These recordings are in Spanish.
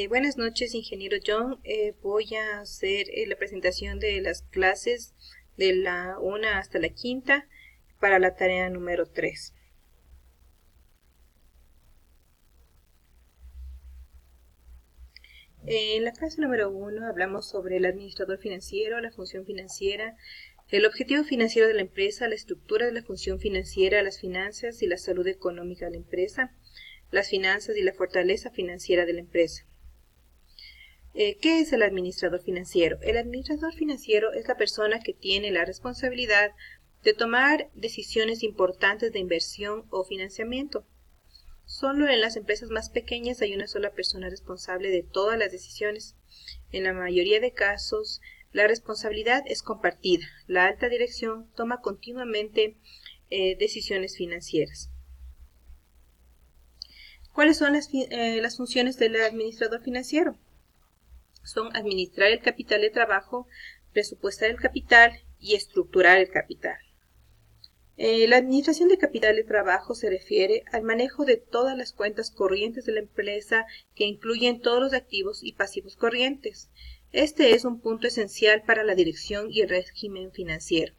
Buenas noches, ingeniero John. Voy a hacer la presentación de las clases de la 1 hasta la 5 para la tarea número 3. En la clase número 1 hablamos sobre el administrador financiero, la función financiera, el objetivo financiero de la empresa, la estructura de la función financiera, las finanzas y la salud económica de la empresa, las finanzas y la fortaleza financiera de la empresa. ¿Qué es el administrador financiero? El administrador financiero es la persona que tiene la responsabilidad de tomar decisiones importantes de inversión o financiamiento. Solo en las empresas más pequeñas hay una sola persona responsable de todas las decisiones. En la mayoría de casos, la responsabilidad es compartida. La alta dirección toma continuamente decisiones financieras. ¿Cuáles son las funciones del administrador financiero? Son administrar el capital de trabajo, presupuestar el capital y estructurar el capital. La administración de capital de trabajo se refiere al manejo de todas las cuentas corrientes de la empresa que incluyen todos los activos y pasivos corrientes. Este es un punto esencial para la dirección y el régimen financiero.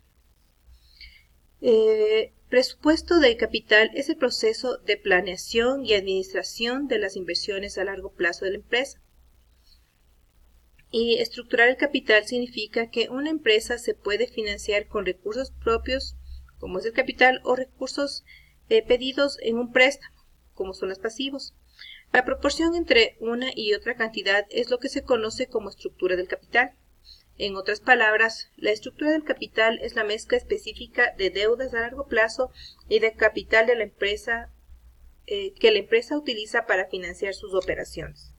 Presupuesto de capital es el proceso de planeación y administración de las inversiones a largo plazo de la empresa. Y estructurar el capital significa que una empresa se puede financiar con recursos propios, como es el capital, o recursos pedidos en un préstamo, como son los pasivos. La proporción entre una y otra cantidad es lo que se conoce como estructura del capital. En otras palabras, la estructura del capital es la mezcla específica de deudas a largo plazo y de capital de la empresa que la empresa utiliza para financiar sus operaciones.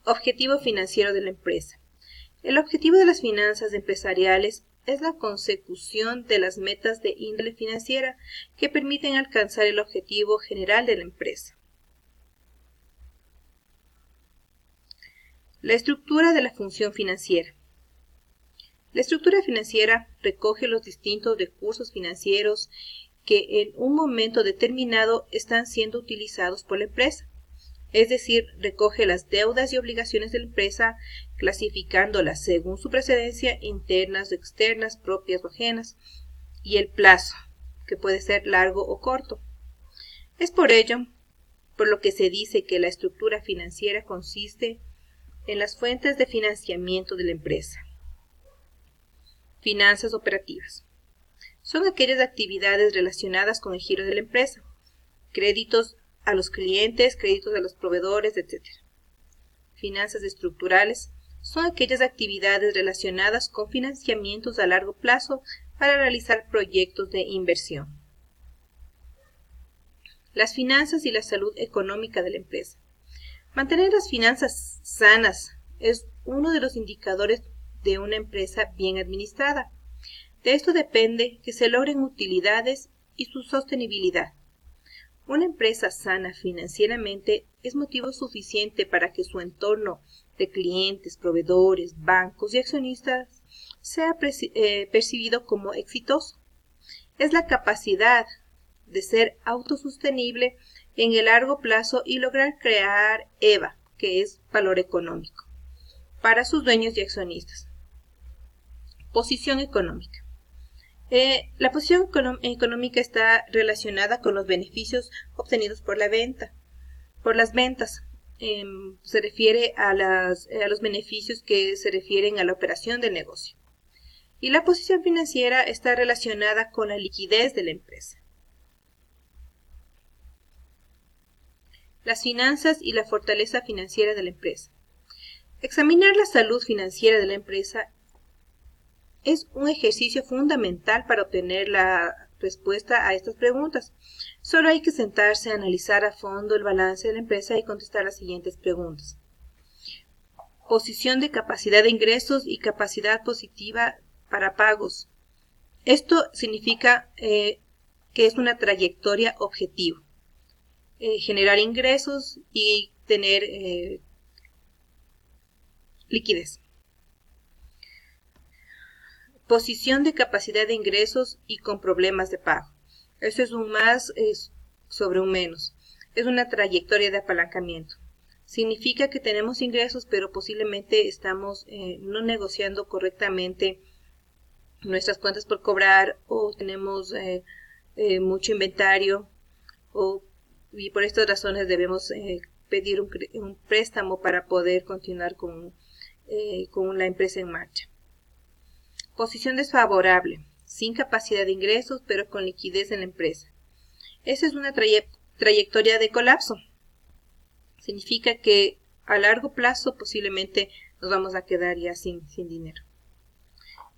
Objetivo financiero de la empresa. El objetivo de las finanzas empresariales es la consecución de las metas de índole financiera que permiten alcanzar el objetivo general de la empresa. La estructura de la función financiera. La estructura financiera recoge los distintos recursos financieros que en un momento determinado están siendo utilizados por la empresa. Es decir, recoge las deudas y obligaciones de la empresa, clasificándolas según su precedencia, internas o externas, propias o ajenas, y el plazo, que puede ser largo o corto. Es por ello, por lo que se dice que la estructura financiera consiste en las fuentes de financiamiento de la empresa. Finanzas operativas. Son aquellas actividades relacionadas con el giro de la empresa, créditos a los clientes, créditos a los proveedores, etc. Finanzas estructurales son aquellas actividades relacionadas con financiamientos a largo plazo para realizar proyectos de inversión. Las finanzas y la salud económica de la empresa. Mantener las finanzas sanas es uno de los indicadores de una empresa bien administrada. De esto depende que se logren utilidades y su sostenibilidad. Una empresa sana financieramente es motivo suficiente para que su entorno de clientes, proveedores, bancos y accionistas sea percibido como exitoso. Es la capacidad de ser autosostenible en el largo plazo y lograr crear EVA, que es valor económico, para sus dueños y accionistas. Posición económica. La posición económica está relacionada con los beneficios obtenidos por la venta. Por las ventas se refiere a los beneficios que se refieren a la operación del negocio. Y la posición financiera está relacionada con la liquidez de la empresa. Las finanzas y la fortaleza financiera de la empresa. Examinar la salud financiera de la empresa es un ejercicio fundamental para obtener la respuesta a estas preguntas. Solo hay que sentarse a analizar a fondo el balance de la empresa y contestar las siguientes preguntas. Posición de capacidad de ingresos y capacidad positiva para pagos. Esto significa que es una trayectoria objetiva. Generar ingresos y tener liquidez. Posición de capacidad de ingresos y con problemas de pago. Eso es un más sobre un menos. es una trayectoria de apalancamiento. Significa que tenemos ingresos, pero posiblemente estamos no negociando correctamente nuestras cuentas por cobrar, o tenemos mucho inventario, y por estas razones debemos pedir un préstamo para poder continuar con la empresa en marcha. Posición desfavorable, sin capacidad de ingresos, pero con liquidez en la empresa. Esa es una trayectoria de colapso. Significa que a largo plazo posiblemente nos vamos a quedar ya sin dinero.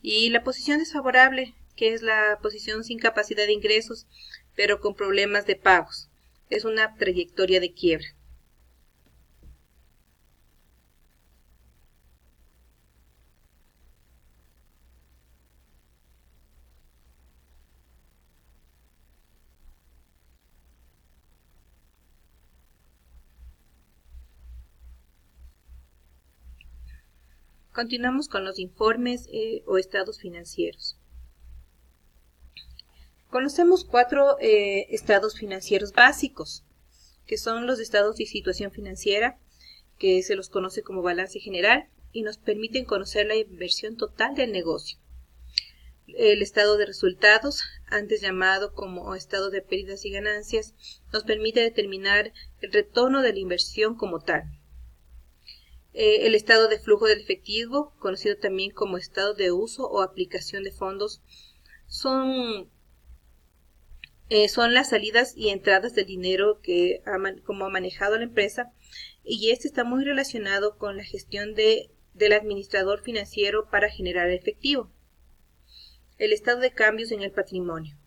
Y la posición desfavorable, que es la posición sin capacidad de ingresos, pero con problemas de pagos, es una trayectoria de quiebra. Continuamos con los informes o estados financieros. Conocemos 4 estados financieros básicos, que son los estados de situación financiera, que se los conoce como balance general, y nos permiten conocer la inversión total del negocio. El estado de resultados, antes llamado como estado de pérdidas y ganancias, nos permite determinar el retorno de la inversión como tal. El estado de flujo del efectivo, conocido también como estado de uso o aplicación de fondos, son las salidas y entradas del dinero como ha manejado la empresa, y este está muy relacionado con la gestión del administrador financiero para generar efectivo. El estado de cambios en el patrimonio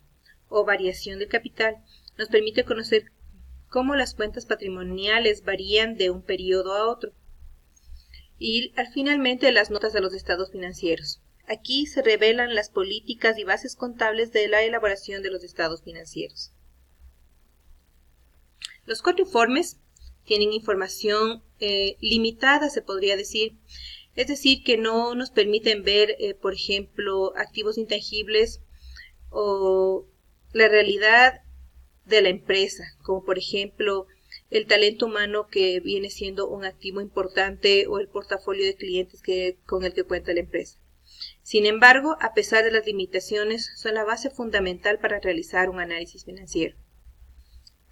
o variación del capital nos permite conocer cómo las cuentas patrimoniales varían de un periodo a otro. Y finalmente las notas de los estados financieros. Aquí se revelan las políticas y bases contables de la elaboración de los estados financieros. Los 4 informes tienen información limitada, se podría decir. Es decir, que no nos permiten ver, por ejemplo, activos intangibles o la realidad de la empresa, como por ejemplo el talento humano, que viene siendo un activo importante, o el portafolio de clientes con el que cuenta la empresa. Sin embargo, a pesar de las limitaciones, son la base fundamental para realizar un análisis financiero.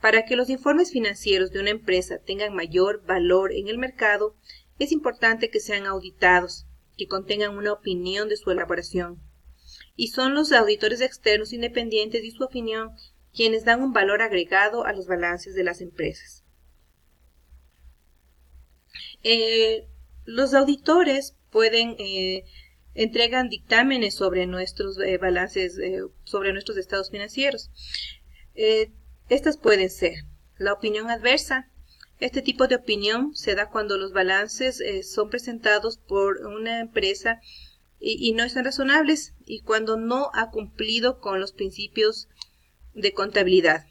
Para que los informes financieros de una empresa tengan mayor valor en el mercado, es importante que sean auditados, que contengan una opinión de su elaboración. Y son los auditores externos independientes y su opinión quienes dan un valor agregado a los balances de las empresas. Los auditores entregan dictámenes sobre nuestros balances, sobre nuestros estados financieros. Estas pueden ser la opinión adversa. Este tipo de opinión se da cuando los balances son presentados por una empresa y no están razonables, y cuando no ha cumplido con los principios de contabilidad.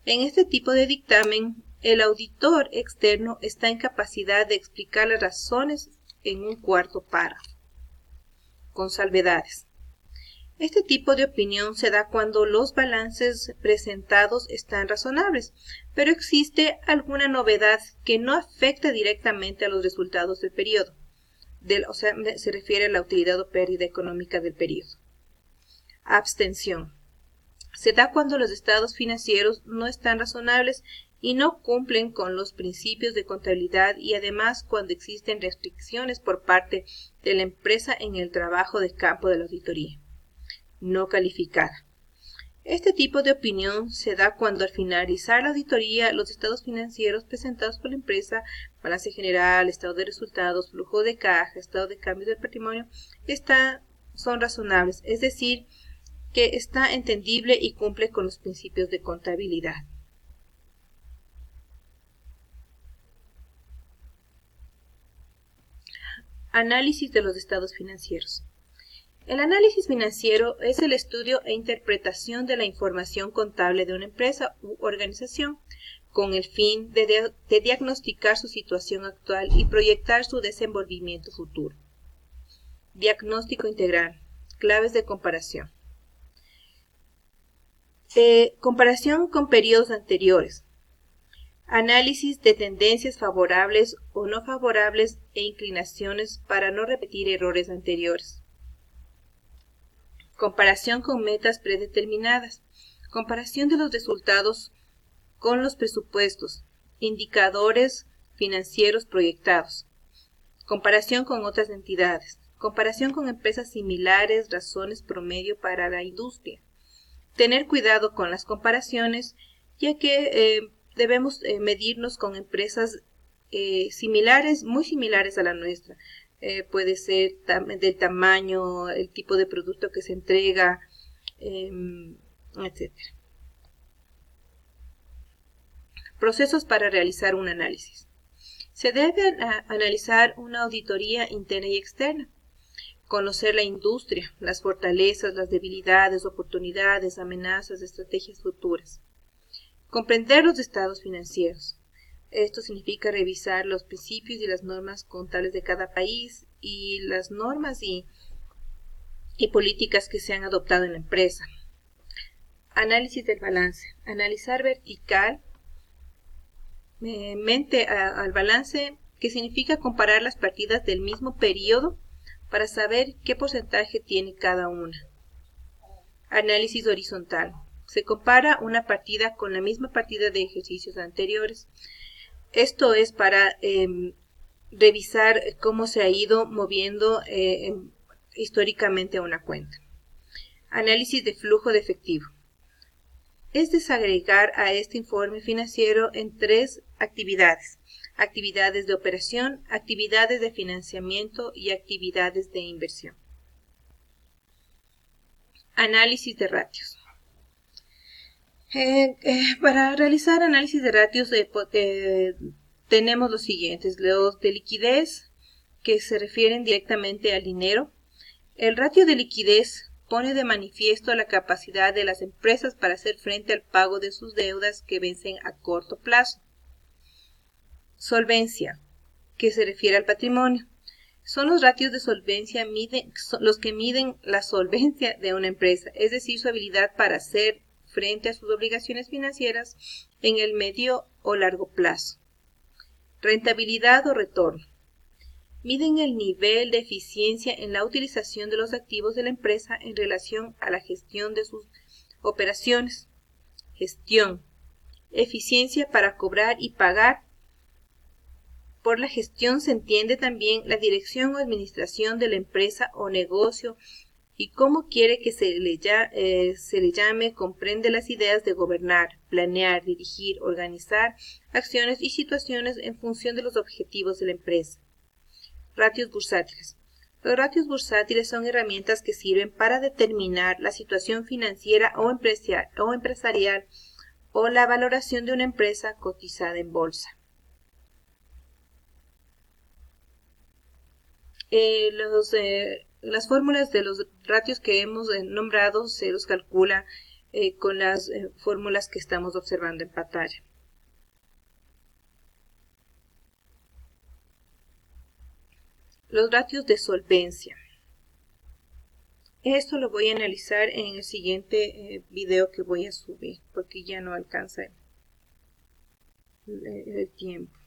En este tipo de dictamen, el auditor externo está en capacidad de explicar las razones en un cuarto párrafo, con salvedades. Este tipo de opinión se da cuando los balances presentados están razonables, pero existe alguna novedad que no afecta directamente a los resultados del periodo. Se refiere a la utilidad o pérdida económica del periodo. Abstención. Se da cuando los estados financieros no están razonables y no cumplen con los principios de contabilidad, y además cuando existen restricciones por parte de la empresa en el trabajo de campo de la auditoría. No calificada. Este tipo de opinión se da cuando al finalizar la auditoría los estados financieros presentados por la empresa, balance general, estado de resultados, flujo de caja, estado de cambios del patrimonio, son razonables, es decir, que está entendible y cumple con los principios de contabilidad. Análisis de los estados financieros. El análisis financiero es el estudio e interpretación de la información contable de una empresa u organización con el fin de diagnosticar su situación actual y proyectar su desenvolvimiento futuro. Diagnóstico integral. Claves de comparación. Comparación con periodos anteriores. Análisis de tendencias favorables o no favorables e inclinaciones para no repetir errores anteriores. Comparación con metas predeterminadas. Comparación de los resultados con los presupuestos. Indicadores financieros proyectados. Comparación con otras entidades. Comparación con empresas similares, razones promedio para la industria. Tener cuidado con las comparaciones, ya que debemos medirnos con empresas similares, muy similares a la nuestra. Puede ser del tamaño, el tipo de producto que se entrega, etc. Procesos para realizar un análisis. Se debe analizar una auditoría interna y externa. Conocer la industria, las fortalezas, las debilidades, oportunidades, amenazas, estrategias futuras. Comprender los estados financieros. Esto significa revisar los principios y las normas contables de cada país y las normas y políticas que se han adoptado en la empresa. Análisis del balance. Analizar verticalmente al balance, que significa comparar las partidas del mismo periodo para saber qué porcentaje tiene cada una. Análisis horizontal. Se compara una partida con la misma partida de ejercicios anteriores. Esto es para revisar cómo se ha ido moviendo históricamente una cuenta. Análisis de flujo de efectivo. Es desagregar a este informe financiero en 3 actividades. Actividades de operación, actividades de financiamiento y actividades de inversión. Análisis de ratios. Para realizar análisis de ratios tenemos los siguientes: los de liquidez, que se refieren directamente al dinero. El ratio de liquidez pone de manifiesto la capacidad de las empresas para hacer frente al pago de sus deudas que vencen a corto plazo. Solvencia, que se refiere al patrimonio. Son los ratios de solvencia los que miden la solvencia de una empresa, es decir, su habilidad para hacer frente a sus obligaciones financieras en el medio o largo plazo. Rentabilidad o retorno. Miden el nivel de eficiencia en la utilización de los activos de la empresa en relación a la gestión de sus operaciones. Gestión. Eficiencia para cobrar y pagar. Por la gestión se entiende también la dirección o administración de la empresa o negocio y cómo quiere que se le llame, comprende las ideas de gobernar, planear, dirigir, organizar acciones y situaciones en función de los objetivos de la empresa. Ratios bursátiles. Los ratios bursátiles son herramientas que sirven para determinar la situación financiera o empresarial o la valoración de una empresa cotizada en bolsa. Las fórmulas de los ratios que hemos nombrado se los calcula con las fórmulas que estamos observando en pantalla. Los ratios de solvencia. Esto lo voy a analizar en el siguiente video que voy a subir, porque ya no alcanza el tiempo.